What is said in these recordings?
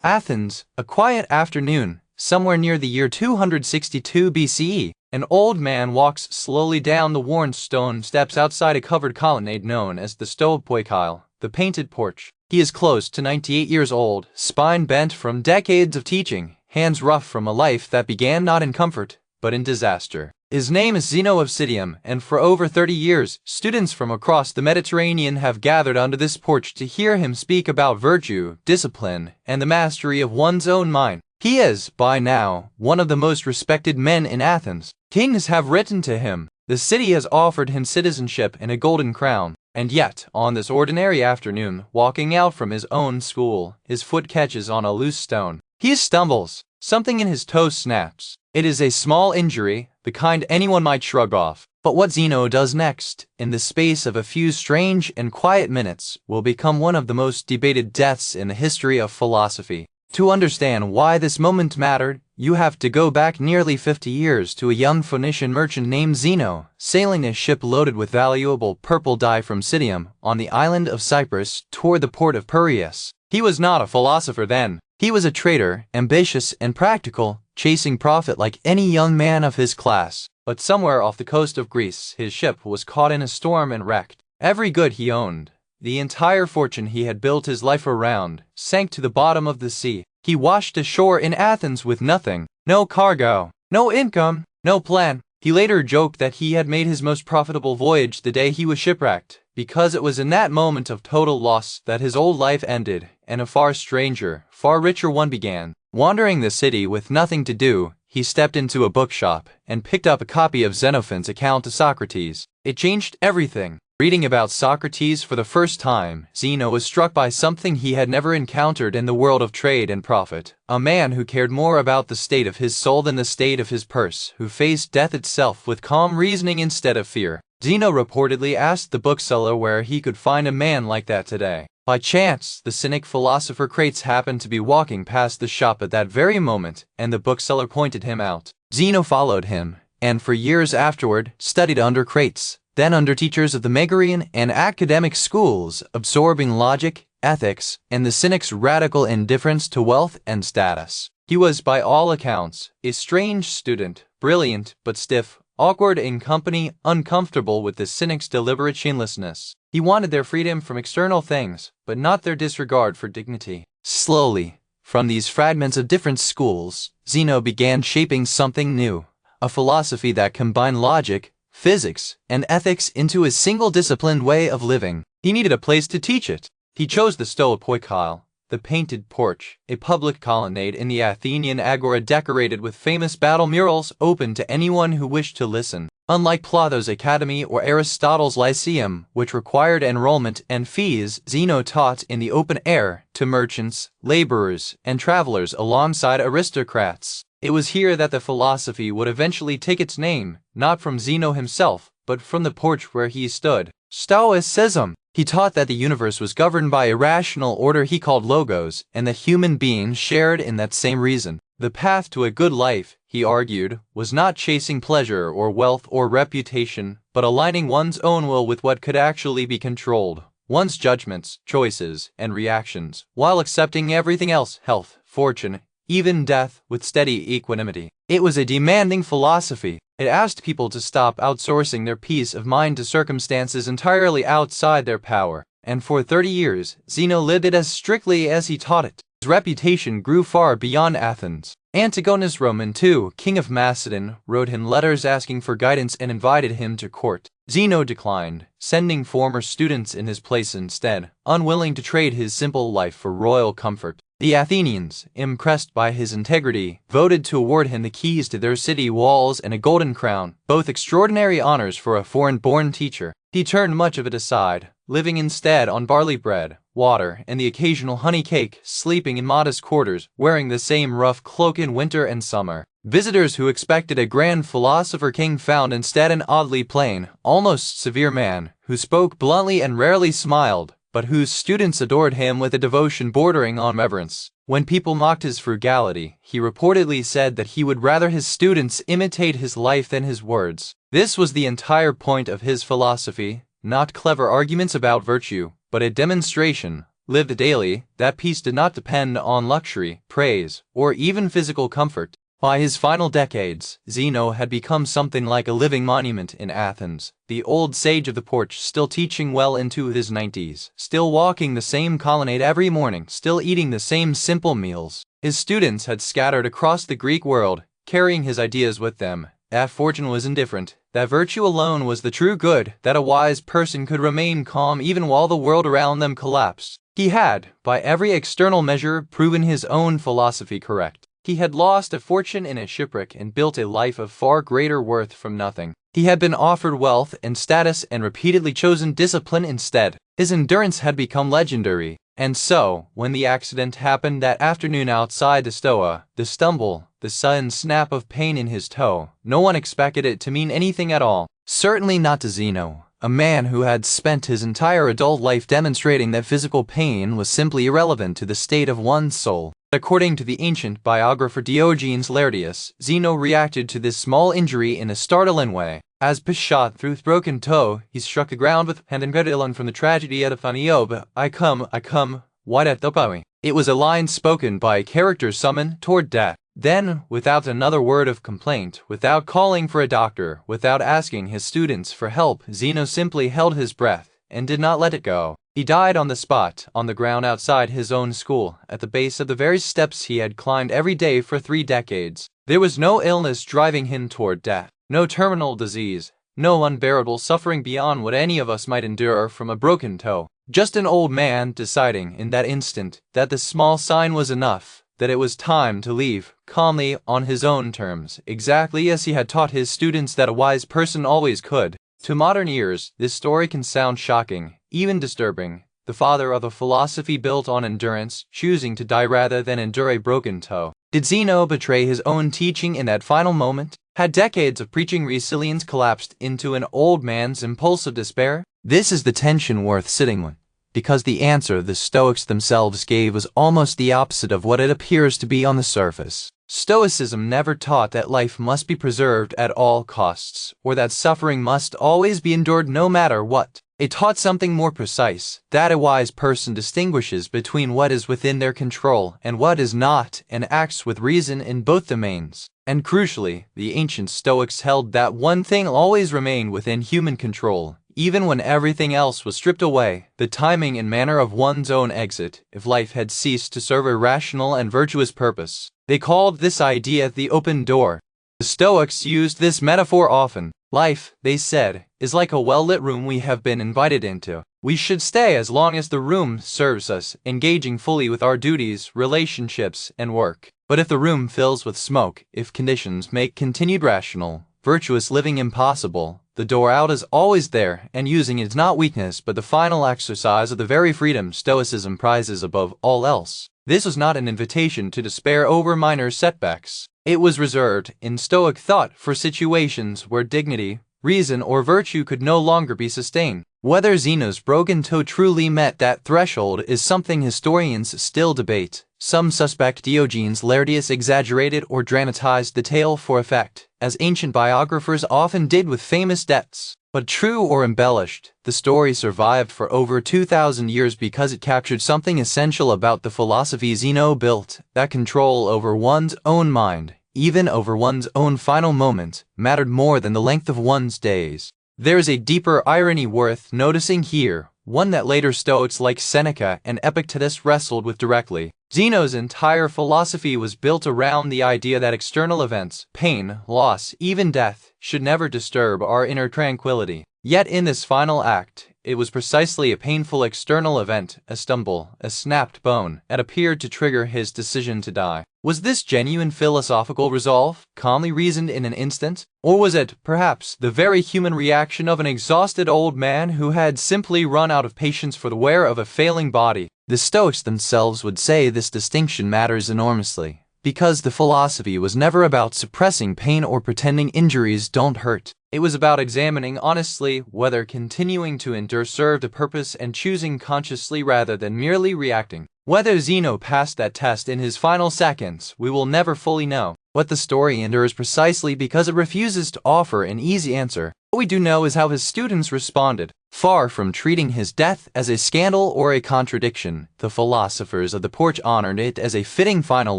Athens, a quiet afternoon, somewhere near the year 262 BCE, an old man walks slowly down the worn stone steps outside a covered colonnade known as the Stoa Poikile, the painted porch. He is close to 98 years old, spine bent from decades of teaching, hands rough from a life that began not in comfort, but in disaster. His name is Zeno of Citium, and for over 30 years, students from across the Mediterranean have gathered under this porch to hear him speak about virtue, discipline, and the mastery of one's own mind. He is, by now, one of the most respected men in Athens. Kings have written to him. The city has offered him citizenship and a golden crown. And yet, on this ordinary afternoon, walking out from his own school, his foot catches on a loose stone. He stumbles. Something in his toe snaps. It is a small injury, the kind anyone might shrug off. But what Zeno does next, in the space of a few strange and quiet minutes, will become one of the most debated deaths in the history of philosophy. To understand why this moment mattered, you have to go back nearly 50 years to a young Phoenician merchant named Zeno, sailing a ship loaded with valuable purple dye from Citium on the island of Cyprus toward the port of Piraeus. He was not a philosopher then. He was a trader, ambitious and practical, chasing profit like any young man of his class. But somewhere off the coast of Greece, his ship was caught in a storm and wrecked. Every good he owned, the entire fortune he had built his life around, sank to the bottom of the sea. He washed ashore in Athens with nothing, no cargo, no income, no plan. He later joked that he had made his most profitable voyage the day he was shipwrecked, because it was in that moment of total loss that his old life ended, and a far stranger, far richer one began. Wandering the city with nothing to do, he stepped into a bookshop and picked up a copy of Xenophon's account of Socrates. It changed everything. Reading about Socrates for the first time, Zeno was struck by something he had never encountered in the world of trade and profit. A man who cared more about the state of his soul than the state of his purse, who faced death itself with calm reasoning instead of fear. Zeno reportedly asked the bookseller where he could find a man like that today. By chance, the cynic philosopher Socrates happened to be walking past the shop at that very moment, and the bookseller pointed him out. Zeno followed him, and for years afterward, studied under Socrates, then under teachers of the Megarian and academic schools, absorbing logic, ethics, and the cynic's radical indifference to wealth and status. He was, by all accounts, a strange student, brilliant but stiff, awkward in company, uncomfortable with the cynic's deliberate shamelessness. He wanted their freedom from external things, but not their disregard for dignity. Slowly, from these fragments of different schools, Zeno began shaping something new, a philosophy that combined logic, physics, and ethics into a single disciplined way of living. He needed a place to teach it. He chose the Stoa Poikile, the painted porch, a public colonnade in the Athenian agora decorated with famous battle murals open to anyone who wished to listen. Unlike Plato's Academy or Aristotle's Lyceum, which required enrollment and fees, Zeno taught in the open air to merchants, laborers, and travelers alongside aristocrats. It was here that the philosophy would eventually take its name, not from Zeno himself, but from the porch where he stood. Stoicism. He taught that the universe was governed by a rational order he called logos, and that human beings shared in that same reason. The path to a good life, he argued, was not chasing pleasure or wealth or reputation, but aligning one's own will with what could actually be controlled, one's judgments, choices, and reactions, while accepting everything else, health, fortune, even death, with steady equanimity. It was a demanding philosophy. It asked people to stop outsourcing their peace of mind to circumstances entirely outside their power. And for 30 years, Zeno lived it as strictly as he taught it. His reputation grew far beyond Athens. Antigonus Roman II, king of Macedon, wrote him letters asking for guidance and invited him to court. Zeno declined, sending former students in his place instead, unwilling to trade his simple life for royal comfort. The Athenians, impressed by his integrity, voted to award him the keys to their city walls and a golden crown, both extraordinary honors for a foreign-born teacher. He turned much of it aside, living instead on barley bread, water, and the occasional honey cake, sleeping in modest quarters, wearing the same rough cloak in winter and summer. Visitors who expected a grand philosopher king found instead an oddly plain, almost severe man, who spoke bluntly and rarely smiled, but whose students adored him with a devotion bordering on reverence. When people mocked his frugality, he reportedly said that he would rather his students imitate his life than his words. This was the entire point of his philosophy, not clever arguments about virtue, but a demonstration, lived daily, that peace did not depend on luxury, praise, or even physical comfort. By his final decades, Zeno had become something like a living monument in Athens, the old sage of the porch still teaching well into his 90s, still walking the same colonnade every morning, still eating the same simple meals. His students had scattered across the Greek world, carrying his ideas with them. That fortune was indifferent, that virtue alone was the true good, that a wise person could remain calm even while the world around them collapsed. He had, by every external measure, proven his own philosophy correct. He had lost a fortune in a shipwreck and built a life of far greater worth from nothing. He had been offered wealth and status and repeatedly chosen discipline instead. His endurance had become legendary. And so, when the accident happened that afternoon outside the Stoa, the stumble, the sudden snap of pain in his toe, no one expected it to mean anything at all. Certainly not to Zeno, a man who had spent his entire adult life demonstrating that physical pain was simply irrelevant to the state of one's soul. According to the ancient biographer Diogenes Laertius, Zeno reacted to this small injury in a startling way. As shot through his broken toe, he struck the ground with hand and Gadilon from the tragedy at Aphaniob. I come, what at the bowie. It was a line spoken by a character summoned toward death. Then, without another word of complaint, without calling for a doctor, without asking his students for help, Zeno simply held his breath and did not let it go. He died on the spot, on the ground outside his own school, at the base of the very steps he had climbed every day for 3 decades. There was no illness driving him toward death, no terminal disease, no unbearable suffering beyond what any of us might endure from a broken toe. Just an old man deciding in that instant that the small sign was enough, that it was time to leave, calmly on his own terms, exactly as he had taught his students that a wise person always could. To modern ears, this story can sound shocking, even disturbing. The father of a philosophy built on endurance, choosing to die rather than endure a broken toe. Did Zeno betray his own teaching in that final moment? Had decades of preaching resilience collapsed into an old man's impulsive despair? This is the tension worth sitting with, because the answer the Stoics themselves gave was almost the opposite of what it appears to be on the surface. Stoicism never taught that life must be preserved at all costs, or that suffering must always be endured no matter what. It taught something more precise, that a wise person distinguishes between what is within their control and what is not, and acts with reason in both domains. And crucially, the ancient Stoics held that one thing always remained within human control, even when everything else was stripped away: the timing and manner of one's own exit, if life had ceased to serve a rational and virtuous purpose. They called this idea the open door. The Stoics used this metaphor often. Life, they said, is like a well-lit room we have been invited into. We should stay as long as the room serves us, engaging fully with our duties, relationships, and work. But if the room fills with smoke, if conditions make continued rational, virtuous living impossible, the door out is always there, and using it is not weakness but the final exercise of the very freedom Stoicism prizes above all else. This was not an invitation to despair over minor setbacks. It was reserved, in Stoic thought, for situations where dignity, reason, or virtue could no longer be sustained. Whether Zeno's broken toe truly met that threshold is something historians still debate. Some suspect Diogenes Laertius exaggerated or dramatized the tale for effect, as ancient biographers often did with famous deaths. But true or embellished, the story survived for over 2,000 years because it captured something essential about the philosophy Zeno built: that control over one's own mind, even over one's own final moment, mattered more than the length of one's days. There is a deeper irony worth noticing here, one that later Stoics like Seneca and Epictetus wrestled with directly. Zeno's entire philosophy was built around the idea that external events, pain, loss, even death, should never disturb our inner tranquility. Yet in this final act, it was precisely a painful external event, a stumble, a snapped bone, that appeared to trigger his decision to die. Was this genuine philosophical resolve, calmly reasoned in an instant? Or was it, perhaps, the very human reaction of an exhausted old man who had simply run out of patience for the wear of a failing body? The Stoics themselves would say this distinction matters enormously, because the philosophy was never about suppressing pain or pretending injuries don't hurt. It was about examining honestly whether continuing to endure served a purpose and choosing consciously rather than merely reacting. Whether Zeno passed that test in his final seconds, we will never fully know. What the story endures precisely because it refuses to offer an easy answer. What we do know is how his students responded. Far from treating his death as a scandal or a contradiction, the philosophers of the porch honored it as a fitting final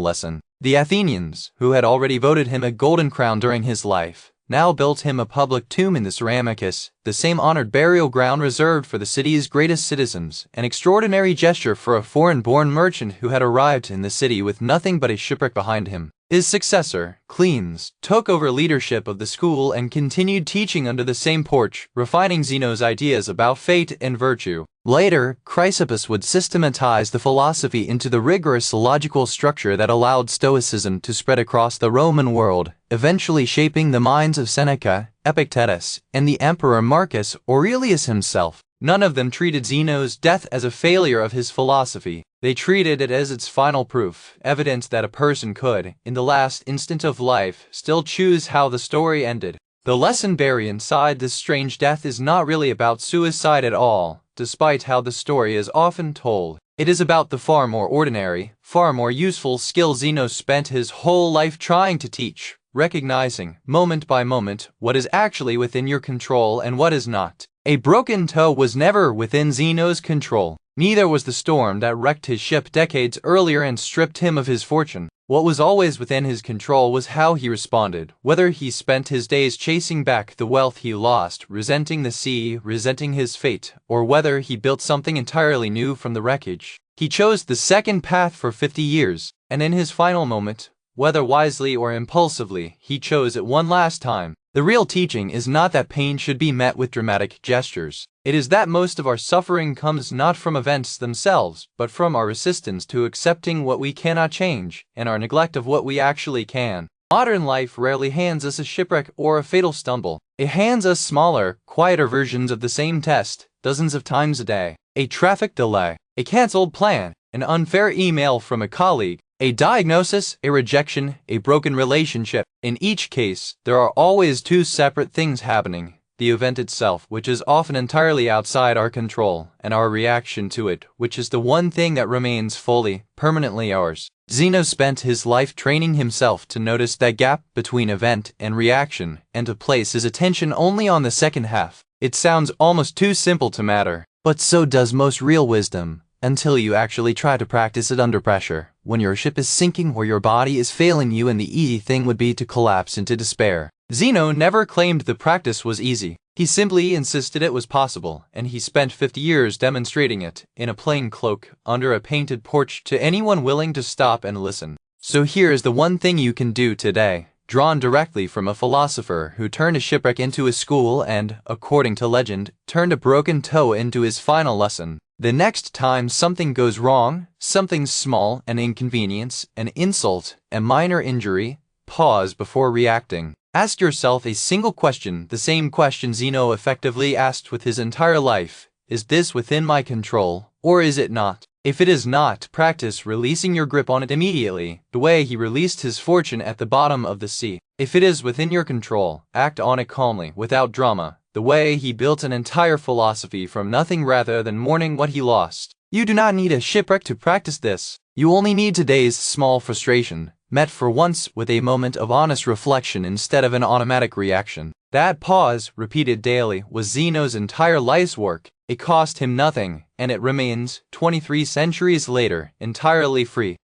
lesson. The Athenians, who had already voted him a golden crown during his life, now built him a public tomb in the Ceramicus, the same honored burial ground reserved for the city's greatest citizens, an extraordinary gesture for a foreign-born merchant who had arrived in the city with nothing but a shipwreck behind him. His successor, Cleans, took over leadership of the school and continued teaching under the same porch, refining Zeno's ideas about fate and virtue. Later, Chrysippus would systematize the philosophy into the rigorous logical structure that allowed Stoicism to spread across the Roman world, eventually shaping the minds of Seneca, Epictetus, and the Emperor Marcus Aurelius himself. None of them treated Zeno's death as a failure of his philosophy. They treated it as its final proof, evidence that a person could, in the last instant of life, still choose how the story ended. The lesson buried inside this strange death is not really about suicide at all, despite how the story is often told. It is about the far more ordinary, far more useful skill Zeno spent his whole life trying to teach, recognizing, moment by moment, what is actually within your control and what is not. A broken toe was never within Zeno's control. Neither was the storm that wrecked his ship decades earlier and stripped him of his fortune. What was always within his control was how he responded, whether he spent his days chasing back the wealth he lost, resenting the sea, resenting his fate, or whether he built something entirely new from the wreckage. He chose the second path for 50 years, and in his final moment, whether wisely or impulsively, he chose it one last time. The real teaching is not that pain should be met with dramatic gestures. It is that most of our suffering comes not from events themselves, but from our resistance to accepting what we cannot change, and our neglect of what we actually can. Modern life rarely hands us a shipwreck or a fatal stumble. It hands us smaller, quieter versions of the same test, dozens of times a day. A traffic delay, a cancelled plan, an unfair email from a colleague, a diagnosis, a rejection, a broken relationship. In each case, there are always two separate things happening. The event itself, which is often entirely outside our control, and our reaction to it, which is the one thing that remains fully, permanently ours. Zeno spent his life training himself to notice that gap between event and reaction, and to place his attention only on the second half. It sounds almost too simple to matter, but so does most real wisdom, until you actually try to practice it under pressure, when your ship is sinking or your body is failing you and the easy thing would be to collapse into despair. Zeno never claimed the practice was easy. He simply insisted it was possible, and he spent 50 years demonstrating it, in a plain cloak, under a painted porch to anyone willing to stop and listen. So here is the one thing you can do today, drawn directly from a philosopher who turned a shipwreck into a school and, according to legend, turned a broken toe into his final lesson. The next time something goes wrong, something small, an inconvenience, an insult, a minor injury, pause before reacting. Ask yourself a single question, the same question Zeno effectively asked with his entire life. Is this within my control, or is it not? If it is not, practice releasing your grip on it immediately, the way he released his fortune at the bottom of the sea. If it is within your control, act on it calmly, without drama, the way he built an entire philosophy from nothing rather than mourning what he lost. You do not need a shipwreck to practice this. You only need today's small frustration, met for once with a moment of honest reflection instead of an automatic reaction. That pause, repeated daily, was Zeno's entire life's work. It cost him nothing, and it remains, 23 centuries later, entirely free.